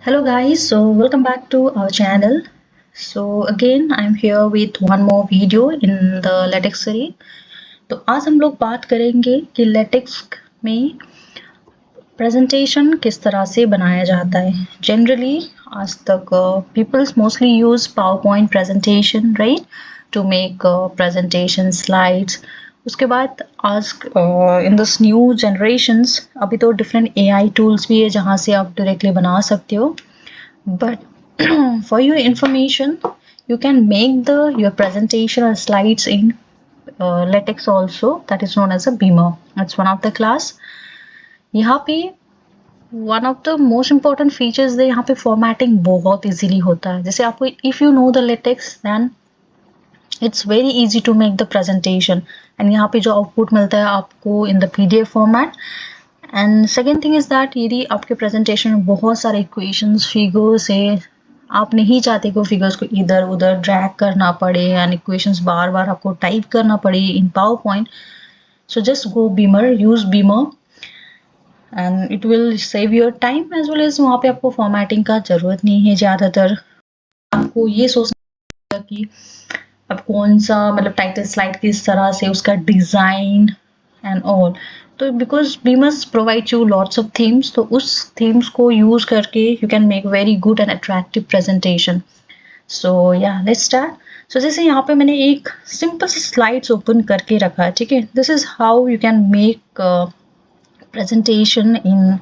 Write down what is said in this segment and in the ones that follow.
Hello guys, so welcome back to our channel. So again I'm here with one more video in the LaTeX series. तो आज हम लोग बात करेंगे कि LaTeX में प्रेजेंटेशन किस तरह से बनाया जाता है. जनरली आज तक peoples mostly use power point presentation right to make presentation slides. उसके बाद आज इन दिस न्यू जनरेशन्स अभी तो डिफरेंट एआई टूल्स भी है जहाँ से आप डायरेक्टली बना सकते हो. But for your information, you can make your presentation or slides in LaTeX also. That is known as a Beamer. That's one of the class. यहाँ पे one of the most important features है यहाँ पे formatting बहुत easily होता है. जैसे आपको if you know the LaTeX then it's very easy to make the presentation. And यहाँ पे जो output मिलता है आपको in the PDF format. And second thing is that यदि आपके प्रेजेंटेशन में बहुत सारे इक्वेशंस फिगर्स है, आप नहीं चाहते कि फिगर्स को इधर उधर ड्रैग करना पड़े एंड इक्वेशंस बार बार आपको टाइप करना पड़े in PowerPoint, so just go Beamer, use Beamer and it will save your time as well as. वहाँ पे आपको फॉर्मेटिंग का ज़रूरत नहीं है. ज़्यादातर आपको ये सोचना कि अब कौन सा मतलब टाइटल स्लाइड किस तरह से उसका डिज़ाइन एंड ऑल. तो because Beamers provide you lots of themes, तो उस थीम्स को यूज करके you can make very good and attractive presentation. So yeah let's start. सो जैसे यहाँ पे मैंने एक सिंपल सी स्लाइड्स ओपन करके रखा है, ठीक है. This is how you can make presentation in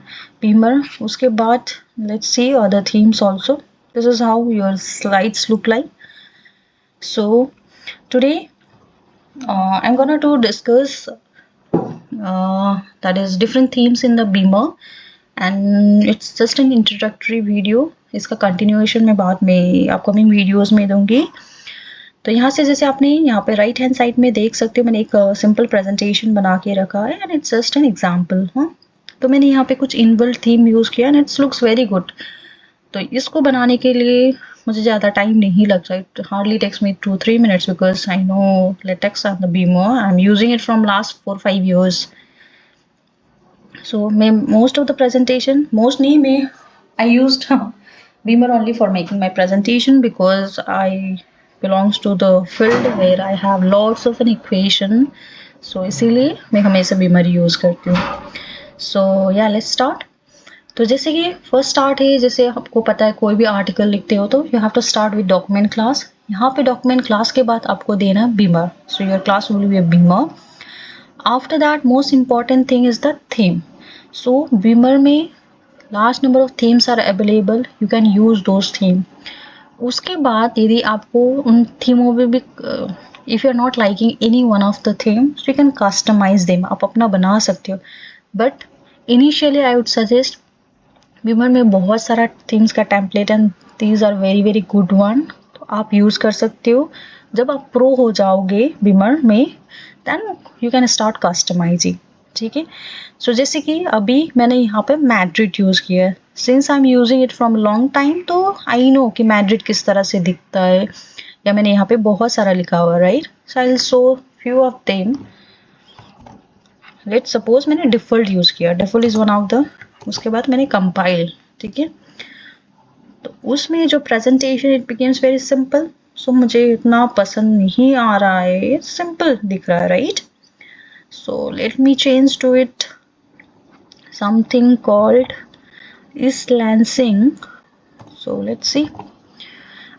Beamer. उसके बाद let's see other themes also. This is how your slides look like. So today I'm gonna to discuss that is different themes in the Beamer and it's just an introductory video. इसका continuation मैं बाद में upcoming videos में दूंगी. तो यहाँ से जैसे आपने यहाँ पे राइट हैंड साइड में देख सकते हो मैंने एक सिंपल प्रेजेंटेशन बना के रखा है and it's just an example. हाँ, तो मैंने यहाँ पे कुछ इनबिल्ट थीम यूज़ किया and it's looks very good. तो इसको बनाने के लिए मुझे ज़्यादा टाइम नहीं लगता. It hardly takes me 2-3 minutes because I know LaTeX and the Beamer. I am using it from last 4-5 years. So मैं most of the presentation, most नहीं मैं I used Beamer only for making my presentation because I belongs to the field where I have lots of an equation. So इसीलिए मैं हमेशा Beamer use करती हूँ. So yeah, let's start. तो जैसे कि फर्स्ट स्टार्ट है, जैसे आपको पता है कोई भी आर्टिकल लिखते हो तो you have to start with document class. यहाँ पे डॉक्यूमेंट क्लास के बाद आपको देना है Beamer. So your class will be a Beamer. After that most important thing is the theme. So Beamer में large number of themes are available, you can use those theme. उसके बाद यदि आपको उन थीमों में भी if you are not liking any one of the theme so you can customise them, आप अपना बना सकते हो. But initially I would suggest beamer में बहुत सारा थीम्स का template and these are very very good one, तो आप यूज़ कर सकते हो. जब आप प्रो हो जाओगे बीमर में then you can start customising, ठीक है. सो जैसे कि अभी मैंने यहाँ पे मैड्रिड यूज़ किया है. Since I am using it from long time तो आई नो कि मैड्रिड किस तरह से दिखता है, या मैंने यहाँ पे बहुत सारा लिखा हुआ right. So I will show few of them. Let's suppose मैंने डिफॉल्ट यूज़ किया, default is one of the. उसके बाद मैंने कंपाइल, ठीक है. तो उसमें जो presentation it becomes very simple. So मुझे इतना पसंद नहीं आ रहा है, सिंपल दिख रहा है right. So let me change to it something called East Lansing. So let's see.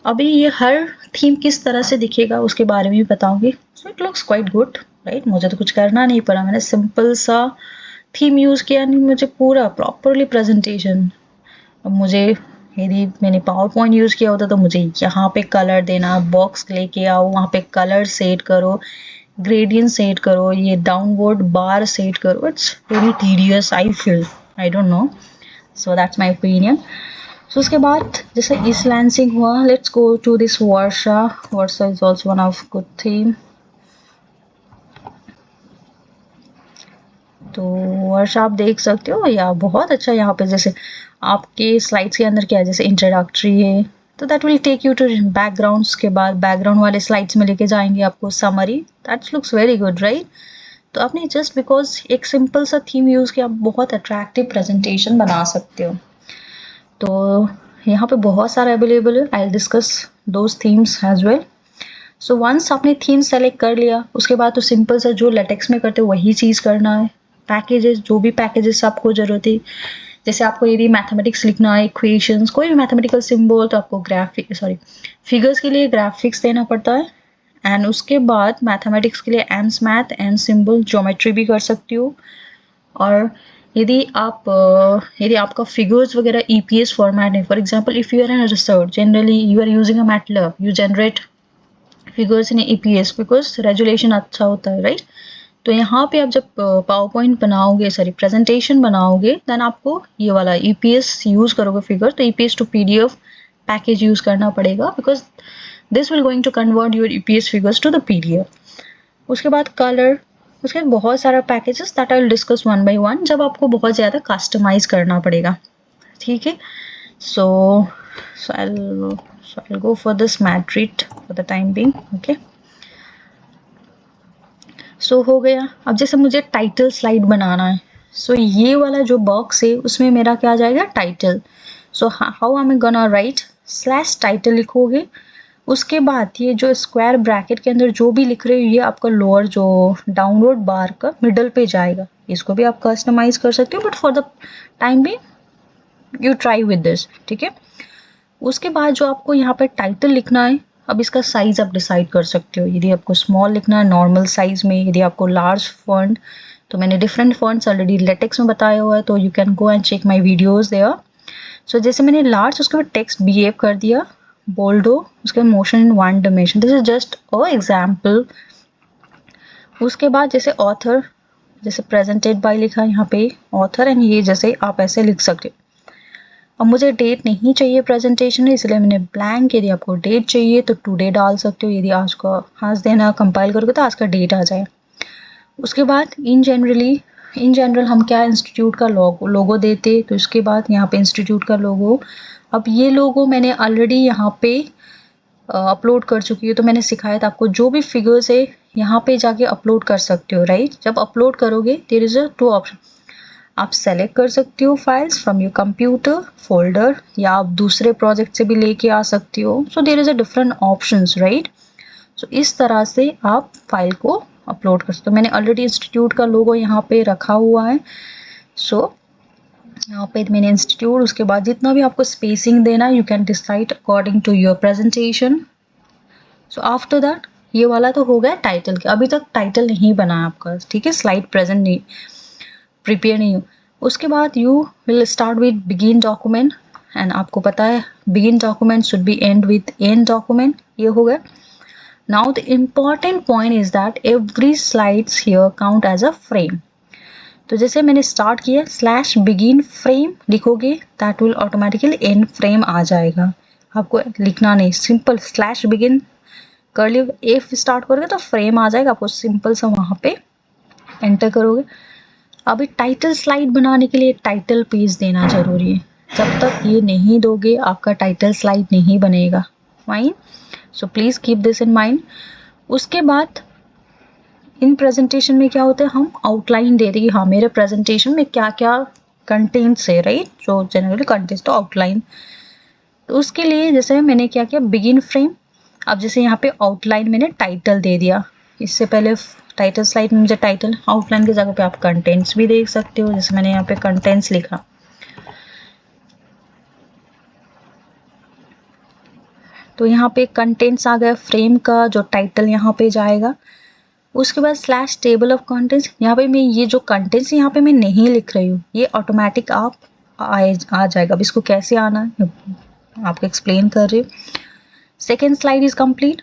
अभी ये हर थीम किस तरह से दिखेगा उसके बारे में भी बताऊंगी. So it looks quite good right. मुझे तो कुछ करना नहीं पड़ा, मैंने सिंपल सा थीम यूज़ किया नहीं, मुझे पूरा प्रॉपरली प्रेजेंटेशन. अब मुझे यदि मैंने पावर पॉइंट यूज़ किया होता तो मुझे यहाँ पे कलर देना, बॉक्स लेके आओ, वहाँ पे कलर सेट करो, ग्रेडियंट सेट करो, ये डाउनवर्ड बार सेट करो. It's very tedious I feel, I don't know. So that's my opinion. So उसके बाद जैसे इस्लैंसिंग हुआ, let's go to this Warsaw. Warsaw is also one of good theme. तो Warsaw आप देख सकते हो या बहुत अच्छा. यहाँ पे जैसे आपके स्लाइड्स के अंदर क्या है, जैसे इंट्रोडक्टरी है तो that will take you to backgrounds. के बाद बैकग्राउंड वाले स्लाइड्स में लेके जाएंगे आपको summary. That looks very good right. तो आपने जस्ट बिकॉज एक सिंपल सा थीम यूज़ किया आप बहुत अट्रैक्टिव प्रेजेंटेशन बना सकते हो. तो यहाँ पे बहुत सारा अवेलेबल है, I will discuss those themes as well. So once आपने थीम सेलेक्ट कर लिया, उसके बाद तो सिंपल सा जो लेटेक्स में करते हो वही चीज़ करना है। पैकेजेस, जो भी पैकेजेस आपको ज़रूरत है, जैसे आपको यदि मैथमेटिक्स लिखना है, इक्वेशंस, कोई भी मैथमेटिकल सिंबल, तो आपको फिगर्स के लिए ग्राफिक्स देना पड़ता है। एंड उसके बाद मैथमेटिक्स के लिए ams math, and symbol, geometry भी कर सकती हो। और यदि आपका फिगर्स वगैरह ईपीएस फॉर्मेट है, for example if you are in research, generally you are using a MATLAB, you generate figures in EPS because resolution अच्छा होता है, राइट। तो यहाँ पे आप जब पावर पॉइंट बनाओगे, प्रेजेंटेशन बनाओगे, देन आपको ये वाला ईपीएस यूज करोगे फिगर, तो EPS to PDF package use करना पड़ेगा, because this will going to convert your EPS figures to the PDF. उसके बाद कलर, उसके बाद बहुत सारा packages that I will discuss one by one, जब आपको बहुत ज़्यादा कस्टमाइज करना पड़ेगा, ठीक है। सो I'll go for this Madrid for the time being, okay। सो हो गया। अब जैसे मुझे टाइटल स्लाइड बनाना है, सो ये वाला जो बॉक्स है उसमें मेरा क्या आ जाएगा, title. So how I am gonna right, slash title लिखोगे। उसके बाद ये जो स्क्वायर ब्रैकेट के अंदर जो भी लिख रहे हो, ये आपका लोअर जो डाउनलोड बार का मिडल पे जाएगा। इसको भी आप कस्टमाइज कर सकते हो, बट फॉर द टाइम भी यू ट्राई विद दिस, ठीक है। उसके बाद जो आपको यहाँ पे टाइटल लिखना है, अब इसका साइज आप डिसाइड कर सकते हो। यदि आपको स्मॉल लिखना है नॉर्मल साइज में, यदि आपको लार्ज फॉन्ट, तो मैंने डिफरेंट फॉन्ट्स ऑलरेडी लेटेक्स में बताया हुआ है, तो you can go and check my videos there. So जैसे मैंने लार्ज, उसके बाद टेक्स्ट बिहेव कर दिया बोल्डो, उसके बाद motion in one dimension, this is just a example. उसके बाद जैसे ऑथर, जैसे प्रेजेंटेड बाय लिखा यहाँ पे ऑथर, एंड ये जैसे आप ऐसे लिख सकते हो। अब मुझे डेट नहीं चाहिए प्रेजेंटेशन में, इसलिए मैंने ब्लैंक। यदि आपको डेट चाहिए तो टुडे डाल सकते हो, यदि आज देना कंपाइल करोगे तो आज का डेट आ जाए। उसके बाद इन जनरल हम क्या इंस्टीट्यूट का लोगो देते, तो इसके बाद यहाँ पे इंस्टीट्यूट का लोगो। अब ये लोगो मैंने ऑलरेडी यहाँ पे अपलोड कर चुकी है, तो मैंने सिखाया था आपको जो भी फिगर्स है यहाँ पे जाके अपलोड कर सकते हो, राइट। जब अपलोड करोगे देयर इज अ 2 ऑप्शन, आप सेलेक्ट कर सकते हो files from your computer folder, या आप दूसरे प्रोजेक्ट से भी लेके आ सकते हो। So there is a different options, right. So इस तरह से आप फाइल को अपलोड कर सकते हो। मैंने ऑलरेडी इंस्टीट्यूट का लोगो यहाँ पे रखा हुआ है। सो यहाँ पे मैंने इंस्टीट्यूट, उसके बाद जितना भी आपको स्पेसिंग देना, you can decide according to your presentation. So after that ये वाला तो हो गया टाइटल के। अभी तक टाइटल नहीं बना है आपका, ठीक है, स्लाइड प्रेजेंट नहीं, प्रिपेयर नहीं हो। उसके बाद you will start with begin document, and आपको पता है begin document should be end with end document, ये हो गया। Now the important point is that every slides here count as a frame. तो जैसे मैंने स्टार्ट किया स्लैश बिगिन फ्रेम लिखोगे, that will automatically end frame आ जाएगा। आपको लिखना नहीं, सिंपल स्लैश बिगिन कर लियो, एफ स्टार्ट करोगे तो फ्रेम आ जाएगा, आपको सिंपल सा वहाँ पे एंटर करोगे। अभी टाइटल स्लाइड बनाने के लिए टाइटल पेज देना जरूरी है। जब तक ये नहीं दोगे आपका टाइटल स्लाइड नहीं बनेगा, fine. So please keep this in mind. उसके बाद इन प्रेजेंटेशन में क्या होता है, हम आउटलाइन दे देंगे, हाँ मेरे प्रेजेंटेशन में क्या क्या कंटेंट्स है, राइट। जो जनरली कंटेंट्स तो आउटलाइन, तो उसके लिए जैसे मैंने क्या किया बिगिन फ्रेम। अब जैसे यहाँ पे आउटलाइन मैंने टाइटल दे दिया, इससे पहले टाइटल स्लाइड में मुझे टाइटल, आउटलाइन की जगह पे आप कंटेंट्स भी देख सकते हो, जैसे मैंने यहाँ पे कंटेंट्स लिखा। तो यहाँ पे कंटेंट्स आ गया फ्रेम का, जो टाइटल यहाँ पे जाएगा। उसके बाद स्लैश टेबल ऑफ कंटेंट्स, यहाँ पे मैं ये जो कंटेंट्स यहाँ पे मैं नहीं लिख रही हूँ, ये ऑटोमेटिक आप आ जाएगा। अब इसको कैसे आना है आपको एक्सप्लेन कर रही हूँ। Second slide is complete.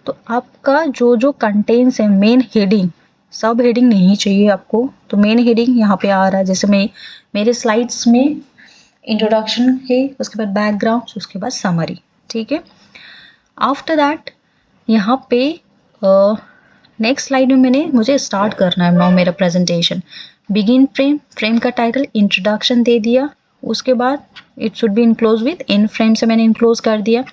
तो आपका जो जो कंटेंट्स है, मेन हेडिंग, सब हेडिंग नहीं चाहिए आपको, तो मेन हेडिंग यहाँ पे आ रहा है। जैसे मैं मेरे स्लाइड्स में इंट्रोडक्शन है, उसके बाद बैकग्राउंड, उसके बाद समरी, ठीक है। आफ्टर दैट यहाँ पे नेक्स्ट स्लाइड में मुझे स्टार्ट करना है नाउ मेरा प्रेजेंटेशन। बिगिन फ्रेम, फ्रेम का टाइटल इंट्रोडक्शन दे दिया, उसके बाद it should be enclose with in frame से मैंने इनक्लोज कर दिया।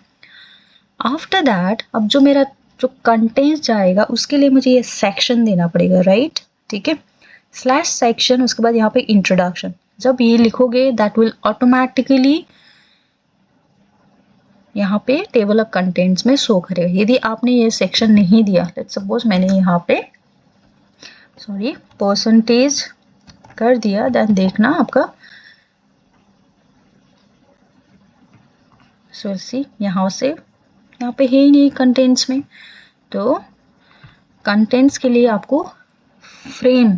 आफ्टर दैट अब जो मेरा जो कंटेंट जाएगा उसके लिए मुझे ये सेक्शन देना पड़ेगा, राइट, ठीक है। स्लैश सेक्शन, उसके बाद यहाँ पे इंट्रोडक्शन। जब ये लिखोगे दैट विल ऑटोमेटिकली यहाँ पे टेबल ऑफ कंटेंट्स में शो करेगा। यदि आपने ये सेक्शन नहीं दिया, लेट्स सपोज मैंने यहाँ पे परसेंटेज कर दिया, देन देखना आपका यहाँ से यहाँ पे है ही नहीं कंटेंट्स में। तो कंटेंट्स के लिए आपको फ्रेम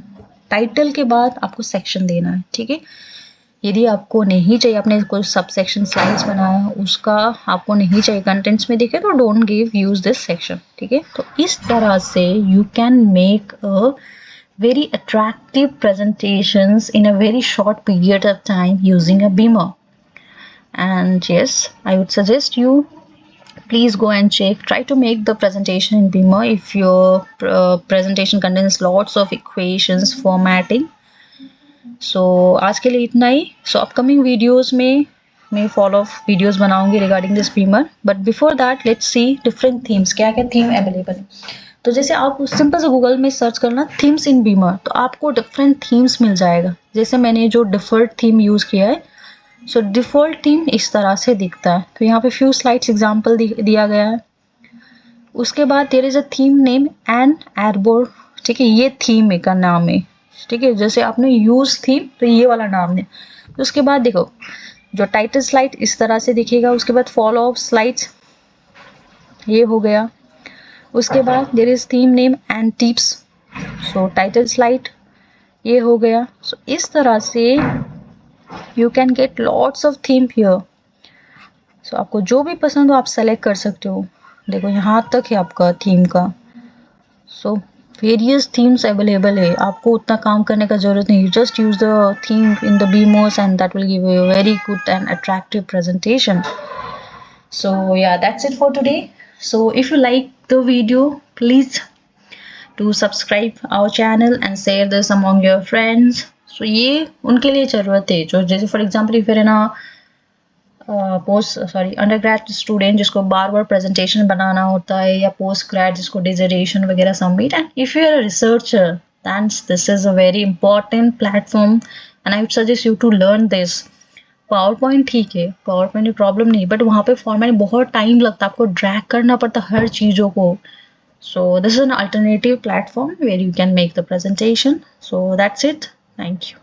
टाइटल के बाद आपको सेक्शन देना है, ठीक है। यदि आपको नहीं चाहिए, आपने कोई सब सेक्शन स्लाइड्स बनाया उसका आपको नहीं चाहिए कंटेंट्स में दिखे, तो don't give use this section, ठीक है। तो इस तरह से you can make a very attractive presentations in a very short period of time using a beamer. And yes, I would suggest you please go and check, try to make the presentation in beamer if your presentation contains lots of equations formatting. So आज के लिए इतना ही। So upcoming videos में मैं follow videos बनाऊंगी regarding this beamer, but before that let's see different themes, क्या क्या theme available है। तो जैसे आप सिंपल से गूगल में सर्च करना थीम्स इन बीमर, तो आपको डिफरेंट थीम्स मिल जाएगा। जैसे मैंने जो डिफॉल्ट थीम यूज़ किया है, सो डिफॉल्ट थीम इस तरह से दिखता है। तो यहाँ पे फ्यू स्लाइड्स एग्जांपल दिया गया है। उसके बाद there is a theme name and ad board, ठीक है, ये थीम का नाम है, ठीक है। जैसे आपने यूज थीम तो ये वाला नाम है। तो उसके बाद देखो जो टाइटल स्लाइड इस तरह से दिखेगा, उसके बाद फॉलो अप स्लाइड्स ये हो गया। उसके बाद there is theme name and tips, so title slide ये हो गया। सो इस तरह से you can get lots of theme here. So आपको जो भी पसंद हो आप सेलेक्ट कर सकते हो। देखो यहाँ तक है आपका थीम का। सो वेरियस थीम्स अवेलेबल है, आपको उतना काम करने का जरूरत नहीं। Just use the theme in the बीमर्स and that will give you a very good and attractive presentation. So yeah, that's it for today. So if you like the video, please do subscribe our channel and share this among your friends. So ये उनके लिए ज़रूरत है जो जैसे for example फिर है ना अंडर ग्रेड स्टूडेंट जिसको बार बार प्रेजेंटेशन बनाना होता है, या पोस्ट ग्रेड जिसको डिजर्टेशन वगैरह submit, and if you are a researcher then this is a very important platform and I would suggest you to learn this. Power point ठीक है, power point में problem नहीं, but वहाँ पे format बहुत time लगता है, आपको ड्रैग करना पड़ता हर चीज़ों को। So this is an alternative platform where you can make the presentation. So that's it, thank you.